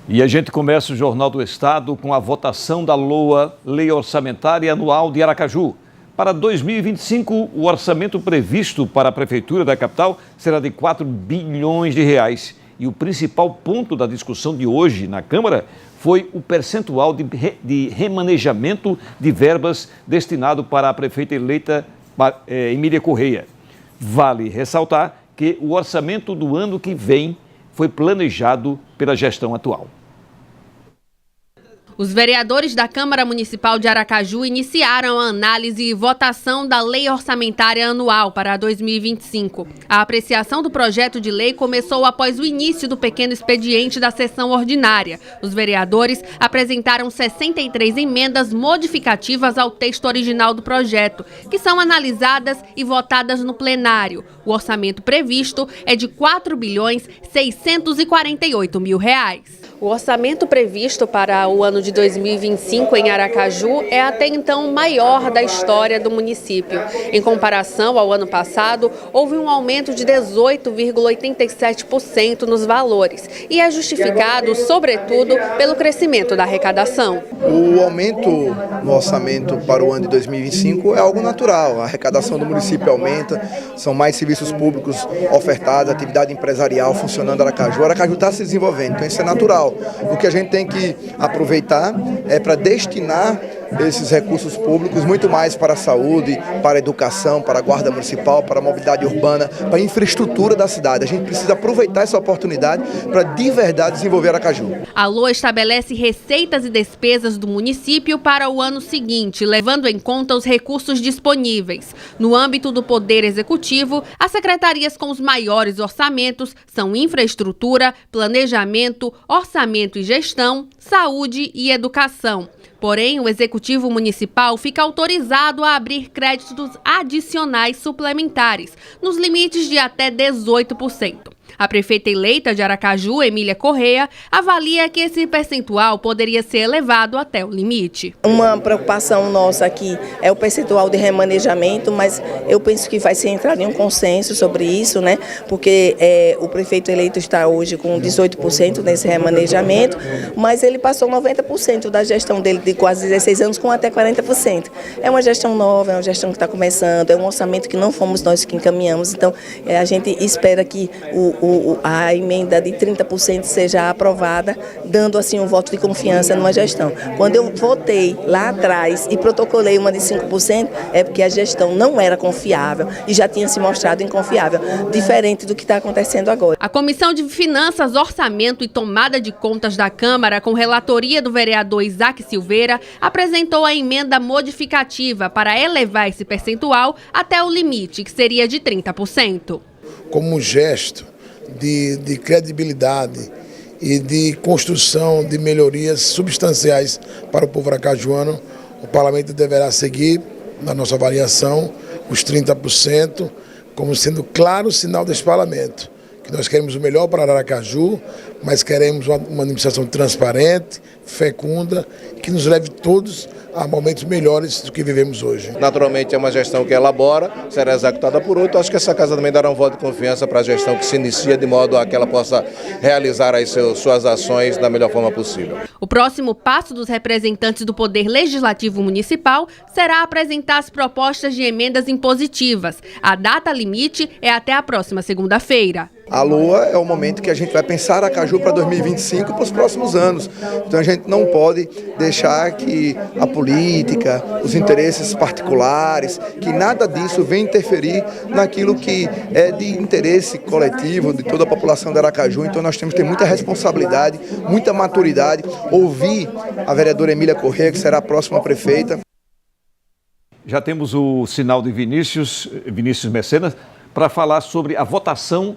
E a gente começa o Jornal do Estado com a votação da LOA, Lei Orçamentária Anual de Aracaju. Para 2025, o orçamento previsto para a Prefeitura da capital será de 4 bilhões de reais. E o principal ponto da discussão de hoje na Câmara foi o percentual de remanejamento de verbas destinado para a prefeita eleita Emília Correia. Vale ressaltar que o orçamento do ano que vem foi planejado pela gestão atual. Os vereadores da Câmara Municipal de Aracaju iniciaram a análise e votação da Lei Orçamentária Anual para 2025. A apreciação do projeto de lei começou após o início do pequeno expediente da sessão ordinária. Os vereadores apresentaram 63 emendas modificativas ao texto original do projeto, que são analisadas e votadas no plenário. O orçamento previsto é de R$ 4.648.000. O orçamento previsto para o ano de 2025 em Aracaju é até então o maior da história do município. Em comparação ao ano passado, houve um aumento de 18,87% nos valores e é justificado, sobretudo, pelo crescimento da arrecadação. O aumento no orçamento para o ano de 2025 é algo natural. A arrecadação do município aumenta, são mais serviços públicos ofertados, atividade empresarial funcionando em Aracaju. O Aracaju está se desenvolvendo, então isso é natural. O que a gente tem que aproveitar é para destinar esses recursos públicos muito mais para a saúde, para a educação, para a guarda municipal, para a mobilidade urbana, para a infraestrutura da cidade. A gente precisa aproveitar essa oportunidade para de verdade desenvolver Aracaju. A LOA estabelece receitas e despesas do município para o ano seguinte, levando em conta os recursos disponíveis. No âmbito do Poder Executivo, as secretarias com os maiores orçamentos são infraestrutura, planejamento, orçamento e gestão, saúde e educação. Porém, o Executivo Municipal fica autorizado a abrir créditos adicionais suplementares, nos limites de até 18%. A prefeita eleita de Aracaju, Emília Correia, avalia que esse percentual poderia ser elevado até o limite. Uma preocupação nossa aqui é o percentual de remanejamento, mas eu penso que vai ser entrado em um consenso sobre isso, né? Porque o prefeito eleito está hoje com 18% nesse remanejamento, mas ele passou 90% da gestão dele de quase 16 anos com até 40%. É uma gestão nova, é uma gestão que está começando, é um orçamento que não fomos nós que encaminhamos, então a gente espera que a emenda de 30% seja aprovada, dando assim um voto de confiança numa gestão. Quando eu votei lá atrás e protocolei uma de 5%, é porque a gestão não era confiável e já tinha se mostrado inconfiável, diferente do que está acontecendo agora. A Comissão de Finanças, Orçamento e Tomada de Contas da Câmara, com relatoria do vereador Isaac Silveira, apresentou a emenda modificativa para elevar esse percentual até o limite, que seria de 30%. Como um gesto de credibilidade e de construção de melhorias substanciais para o povo aracajuano, o parlamento deverá seguir, na nossa avaliação, os 30%, como sendo claro sinal desse parlamento, que nós queremos o melhor para Aracaju, mas queremos uma administração transparente, fecunda, que nos leve todos a momentos melhores do que vivemos hoje. Naturalmente é uma gestão que elabora, será executada por outro. Acho que essa casa também dará um voto de confiança para a gestão que se inicia, de modo a que ela possa realizar as suas ações da melhor forma possível. O próximo passo dos representantes do Poder Legislativo Municipal será apresentar as propostas de emendas impositivas. A data limite é até a próxima segunda-feira. A LOA é o momento que a gente vai pensar Aracaju para 2025 e para os próximos anos. Então a gente não pode deixar que a política, os interesses particulares, que nada disso venha interferir naquilo que é de interesse coletivo de toda a população de Aracaju. Então nós temos que ter muita responsabilidade, muita maturidade, ouvir a vereadora Emília Correia, que será a próxima prefeita. Já temos o sinal de Vinícius Mecenas para falar sobre a votação.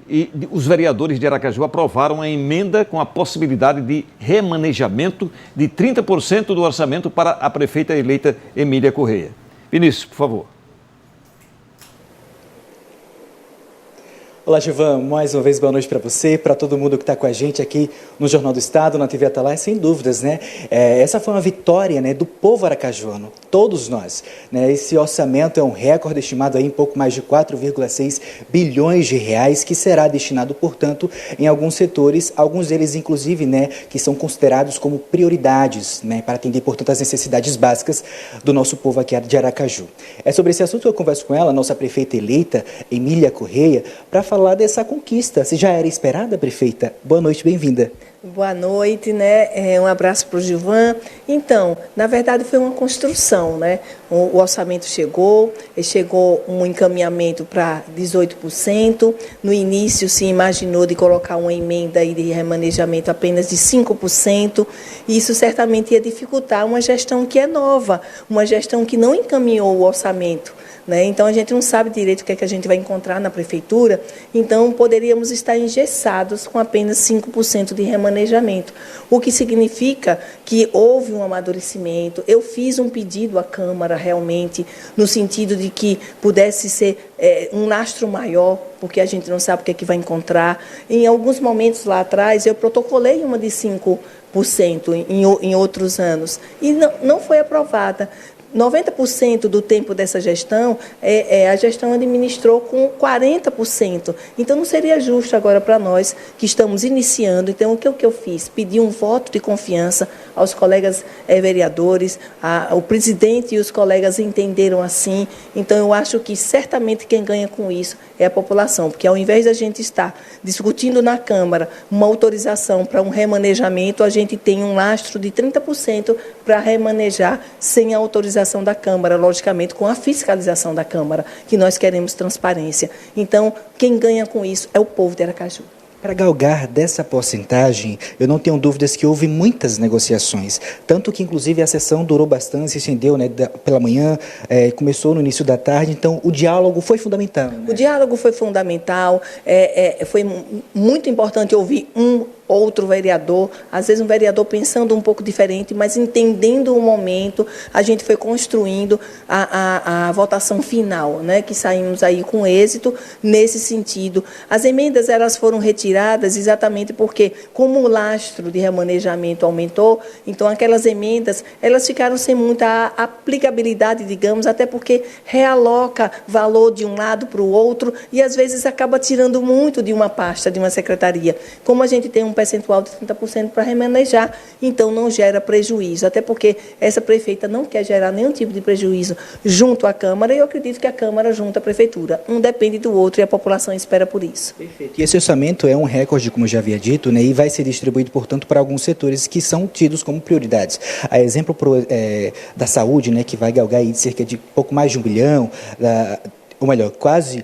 E os vereadores de Aracaju aprovaram a emenda com a possibilidade de remanejamento de 30% do orçamento para a prefeita eleita Emília Correia. Vinícius, por favor. Olá, Gilvan, mais uma vez boa noite para você, para todo mundo que está com a gente aqui no Jornal do Estado, na TV Atalaia, sem dúvidas, né? Essa foi uma vitória, né, do povo aracajuano, todos nós, né? Esse orçamento é um recorde estimado aí em pouco mais de 4,6 bilhões de reais, que será destinado, portanto, em alguns setores, alguns deles, inclusive, né, que são considerados como prioridades, né, para atender, portanto, as necessidades básicas do nosso povo aqui de Aracaju. É sobre esse assunto que eu converso com ela, nossa prefeita eleita, Emília Correia, para falar dessa conquista. Se já era esperada, prefeita? Boa noite, bem-vinda. Boa noite, né? Um abraço para o Gilvan. Então, na verdade foi uma construção, né? O orçamento chegou um encaminhamento para 18%. No início se imaginou de colocar uma emenda aí de remanejamento apenas de 5%. E isso certamente ia dificultar uma gestão que é nova, uma gestão que não encaminhou o orçamento, né? Então, a gente não sabe direito o que é que a gente vai encontrar na prefeitura, então poderíamos estar engessados com apenas 5% de remanejamento, o que significa que houve um amadurecimento. Eu fiz um pedido à Câmara, realmente, no sentido de que pudesse ser um lastro maior, porque a gente não sabe o que é que vai encontrar. Em alguns momentos lá atrás, eu protocolei uma de 5% em outros anos, e não foi aprovada. 90% do tempo dessa gestão, a gestão administrou com 40%. Então, não seria justo agora para nós que estamos iniciando. Então, o que eu fiz? Pedi um voto de confiança aos colegas vereadores, o presidente e os colegas entenderam assim. Então, eu acho que certamente quem ganha com isso é a população, porque ao invés da gente estar discutindo na Câmara uma autorização para um remanejamento, a gente tem um lastro de 30% para remanejar sem a autorização da Câmara, logicamente com a fiscalização da Câmara, que nós queremos transparência. Então, quem ganha com isso é o povo de Aracaju. Para galgar dessa porcentagem, eu não tenho dúvidas que houve muitas negociações, tanto que inclusive a sessão durou bastante, se estendeu, né, pela manhã, começou no início da tarde, então o diálogo foi fundamental. Né? O diálogo foi fundamental, foi muito importante ouvir outro vereador, às vezes um vereador pensando um pouco diferente, mas entendendo o momento, a gente foi construindo a votação final, né, que saímos aí com êxito nesse sentido. As emendas, elas foram retiradas exatamente porque, como o lastro de remanejamento aumentou, então aquelas emendas, elas ficaram sem muita aplicabilidade, digamos, até porque realoca valor de um lado para o outro e às vezes acaba tirando muito de uma pasta, de uma secretaria. Como a gente tem um percentual de 30% para remanejar, então não gera prejuízo, até porque essa prefeita não quer gerar nenhum tipo de prejuízo junto à Câmara, e eu acredito que a Câmara junto à Prefeitura. Um depende do outro e a população espera por isso. Perfeito. E esse orçamento é um recorde, como eu já havia dito, né, e vai ser distribuído, portanto, para alguns setores que são tidos como prioridades. A exemplo da saúde, né, que vai galgar aí de cerca de pouco mais de 1 bilhão, ou melhor, quase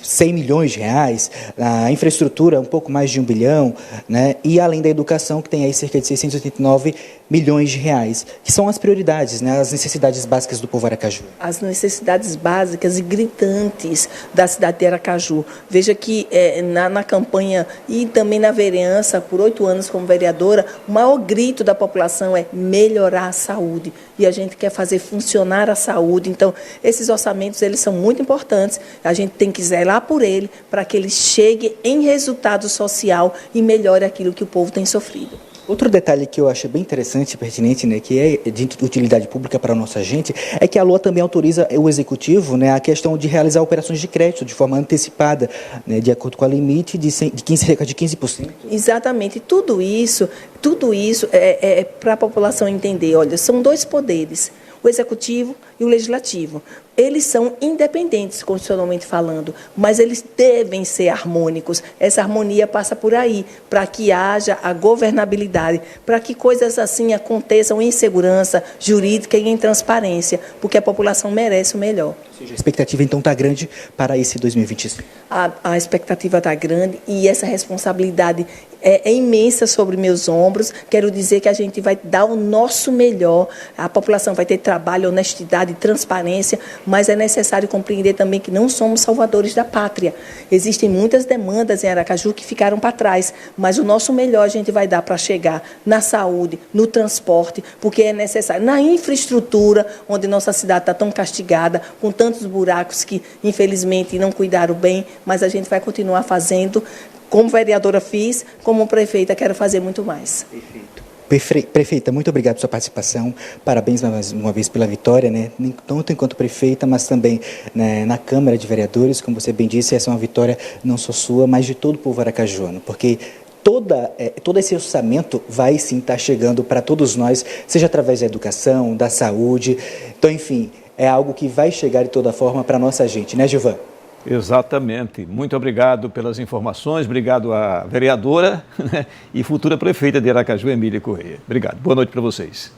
100 milhões de reais, a infraestrutura um pouco mais de 1 bilhão, né, e além da educação, que tem aí cerca de 689 milhões de reais, que são as prioridades, né, as necessidades básicas do povo Aracaju. As necessidades básicas e gritantes da cidade de Aracaju. Veja que na campanha e também na vereança, por 8 anos como vereadora, o maior grito da população é melhorar a saúde, e a gente quer fazer funcionar a saúde. Então, esses orçamentos, eles são muito importantes, a gente tem que zelar por ele para que ele chegue em resultado social e melhore aquilo que o povo tem sofrido. Outro detalhe que eu acho bem interessante e pertinente, né, que é de utilidade pública para a nossa gente, é que a LOA também autoriza o Executivo, né, a questão de realizar operações de crédito de forma antecipada, né, de acordo com a limite de cerca de 15%. Exatamente. Tudo isso é para a população entender. Olha, são 2 poderes, o Executivo e o Legislativo. Eles são independentes, constitucionalmente falando, mas eles devem ser harmônicos. Essa harmonia passa por aí, para que haja a governabilidade, para que coisas assim aconteçam em segurança jurídica e em transparência, porque a população merece o melhor. Ou seja, a expectativa, então, está grande para esse 2025? A expectativa está grande e essa responsabilidade é imensa sobre meus ombros. Quero dizer que a gente vai dar o nosso melhor, a população vai ter trabalho, honestidade, transparência, mas é necessário compreender também que não somos salvadores da pátria. Existem muitas demandas em Aracaju que ficaram para trás, mas o nosso melhor a gente vai dar para chegar na saúde, no transporte, porque é necessário, na infraestrutura, onde nossa cidade está tão castigada, com tantos buracos que, infelizmente, não cuidaram bem, mas a gente vai continuar fazendo. Como vereadora fiz, como prefeita quero fazer muito mais. Prefeita, muito obrigado pela sua participação, parabéns mais uma vez pela vitória, né? Tanto enquanto prefeita, mas também, né, na Câmara de Vereadores, como você bem disse, essa é uma vitória não só sua, mas de todo o povo aracajuano, porque todo esse orçamento vai sim estar chegando para todos nós, seja através da educação, da saúde, então enfim, é algo que vai chegar de toda forma para a nossa gente, né, Gilvan? Exatamente. Muito obrigado pelas informações, obrigado à vereadora, né, e futura prefeita de Aracaju, Emília Correia. Obrigado. Boa noite para vocês.